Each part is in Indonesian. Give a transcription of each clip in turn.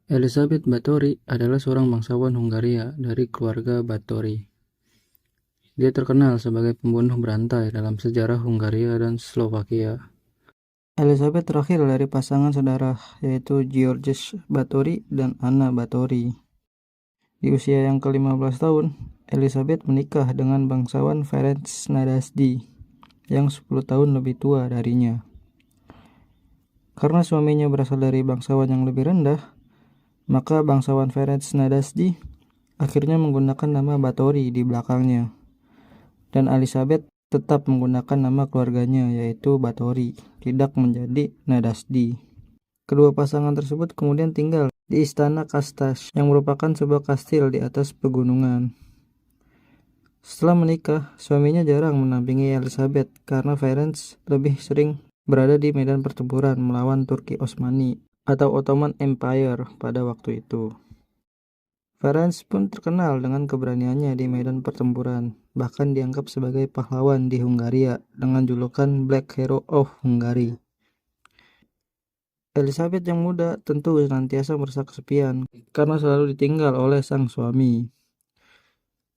Elizabeth Báthory adalah seorang bangsawan Hungaria dari keluarga Báthory. Dia terkenal sebagai pembunuh berantai dalam sejarah Hungaria dan Slovakia. Elizabeth terakhir dari pasangan saudara, yaitu Georges Báthory dan Anna Báthory. Di usia yang ke-15 tahun, Elizabeth menikah dengan bangsawan Ferenc Nadasdy yang 10 tahun lebih tua darinya. Karena suaminya berasal dari bangsawan yang lebih rendah, maka bangsawan Ferenc Nadasdy akhirnya menggunakan nama Báthory di belakangnya. Dan Elizabeth tetap menggunakan nama keluarganya, yaitu Báthory, tidak menjadi Nadasdy. Kedua pasangan tersebut kemudian tinggal di Istana Kastas, yang merupakan sebuah kastil di atas pegunungan. Setelah menikah, suaminya jarang menampingi Elizabeth karena Ferenc lebih sering berada di medan pertempuran melawan Turki Utsmani atau Ottoman Empire pada waktu itu. Ferenc pun terkenal dengan keberaniannya di medan pertempuran, bahkan dianggap sebagai pahlawan di Hungaria dengan julukan Black Hero of Hungary. Elizabeth yang muda tentu senantiasa merasa kesepian karena selalu ditinggal oleh sang suami.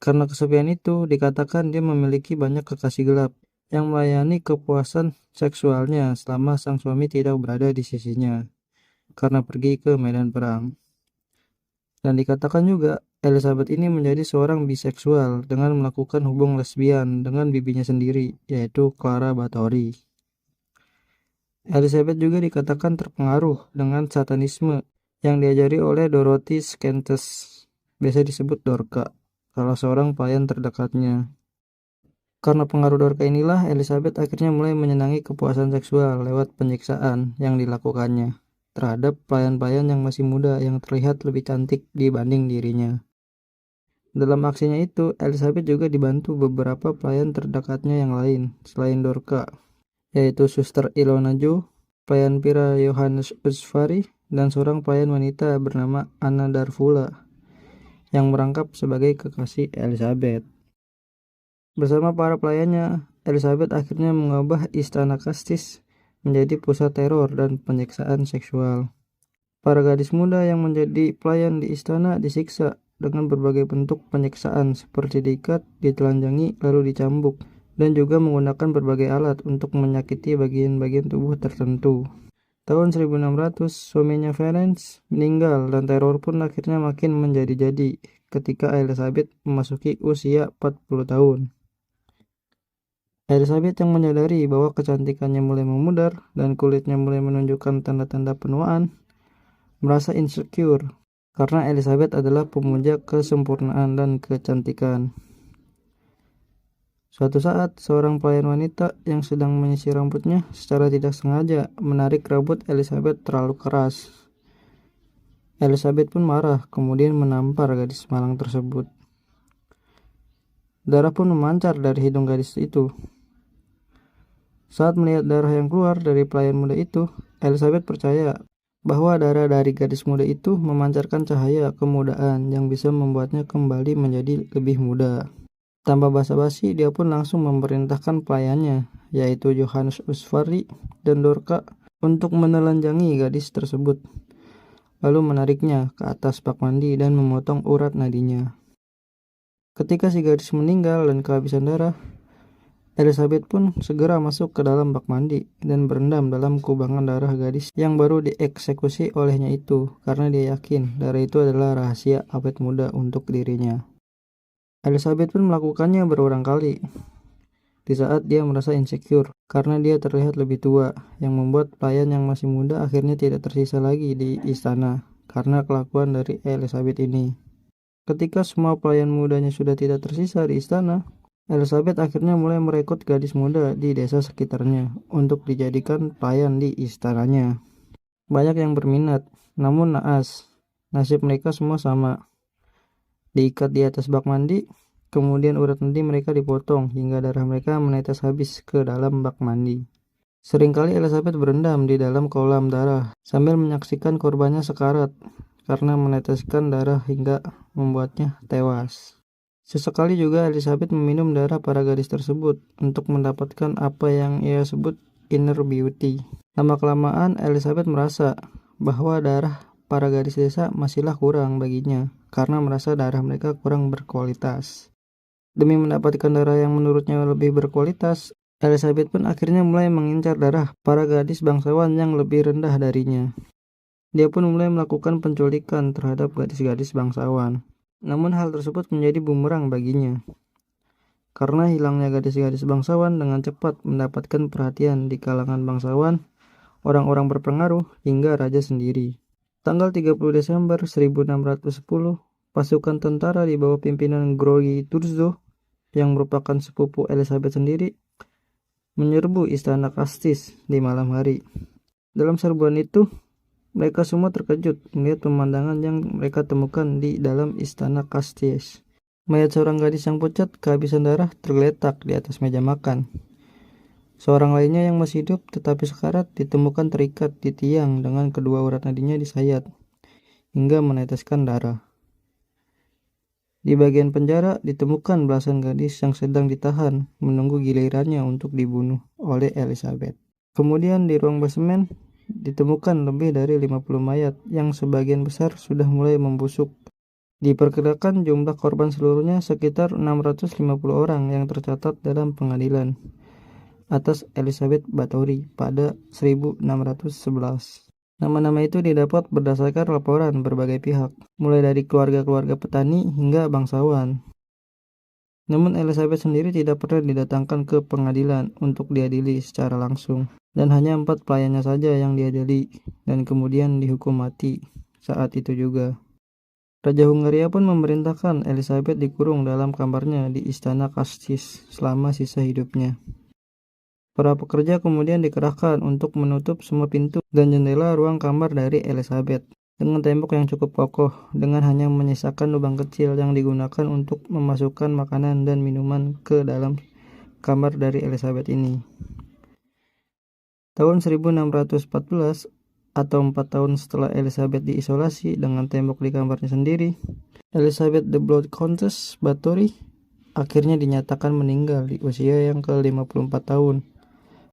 Karena kesepian itu, dikatakan dia memiliki banyak kekasih gelap yang melayani kepuasan seksualnya selama sang suami tidak berada di sisinya karena pergi ke medan perang. Dan dikatakan juga Elizabeth ini menjadi seorang biseksual dengan melakukan hubungan lesbian dengan bibinya sendiri, yaitu Clara Báthory. Elizabeth juga dikatakan terpengaruh dengan satanisme yang diajari oleh Dorothy Scantes, biasa disebut Dorka, salah seorang pelayan terdekatnya. Karena pengaruh Dorka inilah, Elizabeth akhirnya mulai menyenangi kepuasan seksual lewat penyiksaan yang dilakukannya terhadap pelayan-pelayan yang masih muda yang terlihat lebih cantik dibanding dirinya. Dalam aksinya itu, Elizabeth juga dibantu beberapa pelayan terdekatnya yang lain selain Dorka, yaitu Suster Ilona Jo, pelayan pria Johannes Usvari, dan seorang pelayan wanita bernama Anna Darvula yang merangkap sebagai kekasih Elizabeth. Bersama para pelayannya, Elizabeth akhirnya mengubah Istana Kastis menjadi pusat teror dan penyiksaan seksual. Para gadis muda yang menjadi pelayan di istana disiksa dengan berbagai bentuk penyiksaan seperti diikat, ditelanjangi, lalu dicambuk, dan juga menggunakan berbagai alat untuk menyakiti bagian-bagian tubuh tertentu. Tahun 1600, suaminya Ferenc meninggal dan teror pun akhirnya makin menjadi-jadi ketika Elizabeth memasuki usia 40 tahun. Elizabeth yang menyadari bahwa kecantikannya mulai memudar dan kulitnya mulai menunjukkan tanda-tanda penuaan, merasa insecure karena Elizabeth adalah pemuja kesempurnaan dan kecantikan. Suatu saat, seorang pelayan wanita yang sedang menyisir rambutnya secara tidak sengaja menarik rambut Elizabeth terlalu keras. Elizabeth pun marah, kemudian menampar gadis malang tersebut. Darah pun memancar dari hidung gadis itu. Saat melihat darah yang keluar dari pelayan muda itu, Elizabeth percaya bahwa darah dari gadis muda itu memancarkan cahaya kemudaan yang bisa membuatnya kembali menjadi lebih muda. Tanpa basa-basi, dia pun langsung memerintahkan pelayannya, yaitu Johannes Usvari dan Dorka, untuk menelanjangi gadis tersebut, lalu menariknya ke atas bak mandi dan memotong urat nadinya. Ketika si gadis meninggal dan kehabisan darah, Elizabeth pun segera masuk ke dalam bak mandi dan berendam dalam kubangan darah gadis yang baru dieksekusi olehnya itu karena dia yakin darah itu adalah rahasia awet muda untuk dirinya. Elizabeth pun melakukannya berulang kali di saat dia merasa insecure karena dia terlihat lebih tua, yang membuat pelayan yang masih muda akhirnya tidak tersisa lagi di istana karena kelakuan dari Elizabeth ini. Ketika semua pelayan mudanya sudah tidak tersisa di istana, Elizabeth akhirnya mulai merekrut gadis muda di desa sekitarnya untuk dijadikan pelayan di istananya. Banyak yang berminat, namun naas. Nasib mereka semua sama. Diikat di atas bak mandi, kemudian urat nadi mereka dipotong hingga darah mereka menetes habis ke dalam bak mandi. Seringkali Elizabeth berendam di dalam kolam darah sambil menyaksikan korbannya sekarat karena meneteskan darah hingga membuatnya tewas. Sesekali juga Elizabeth meminum darah para gadis tersebut untuk mendapatkan apa yang ia sebut inner beauty. Lama-kelamaan Elizabeth merasa bahwa darah para gadis desa masihlah kurang baginya, karena merasa darah mereka kurang berkualitas. Demi mendapatkan darah yang menurutnya lebih berkualitas, Elizabeth pun akhirnya mulai mengincar darah para gadis bangsawan yang lebih rendah darinya. Dia pun mulai melakukan penculikan terhadap gadis-gadis bangsawan. Namun hal tersebut menjadi bumerang baginya. Karena hilangnya gadis-gadis bangsawan dengan cepat mendapatkan perhatian di kalangan bangsawan, orang-orang berpengaruh, hingga raja sendiri. Tanggal 30 Desember 1610, pasukan tentara di bawah pimpinan Grogi Turzo, yang merupakan sepupu Elizabeth sendiri, menyerbu istana Castile di malam hari. Dalam serbuan itu, mereka semua terkejut melihat pemandangan yang mereka temukan di dalam istana Castile. Mayat seorang gadis yang pucat kehabisan darah tergeletak di atas meja makan. Seorang lainnya yang masih hidup tetapi sekarat ditemukan terikat di tiang dengan kedua urat nadinya disayat hingga meneteskan darah. Di bagian penjara ditemukan belasan gadis yang sedang ditahan menunggu gilirannya untuk dibunuh oleh Elizabeth. Kemudian di ruang basemen ditemukan lebih dari 50 mayat yang sebagian besar sudah mulai membusuk. Diperkirakan jumlah korban seluruhnya sekitar 650 orang yang tercatat dalam pengadilan atas Elizabeth Bathory pada 1611. Nama-nama itu didapat berdasarkan laporan berbagai pihak, mulai dari keluarga-keluarga petani hingga bangsawan. Namun Elizabeth sendiri tidak pernah didatangkan ke pengadilan untuk diadili secara langsung, dan hanya 4 pelayannya saja yang diadili dan kemudian dihukum mati saat itu juga. Raja Hungaria pun memerintahkan Elizabeth dikurung dalam kamarnya di istana Castile selama sisa hidupnya. Para pekerja kemudian dikerahkan untuk menutup semua pintu dan jendela ruang kamar dari Elizabeth dengan tembok yang cukup kokoh, dengan hanya menyisakan lubang kecil yang digunakan untuk memasukkan makanan dan minuman ke dalam kamar dari Elizabeth ini. Tahun 1614, atau 4 tahun setelah Elizabeth diisolasi dengan tembok di kamarnya sendiri, Elizabeth the Blood Countess Bathory akhirnya dinyatakan meninggal di usia yang ke-54 tahun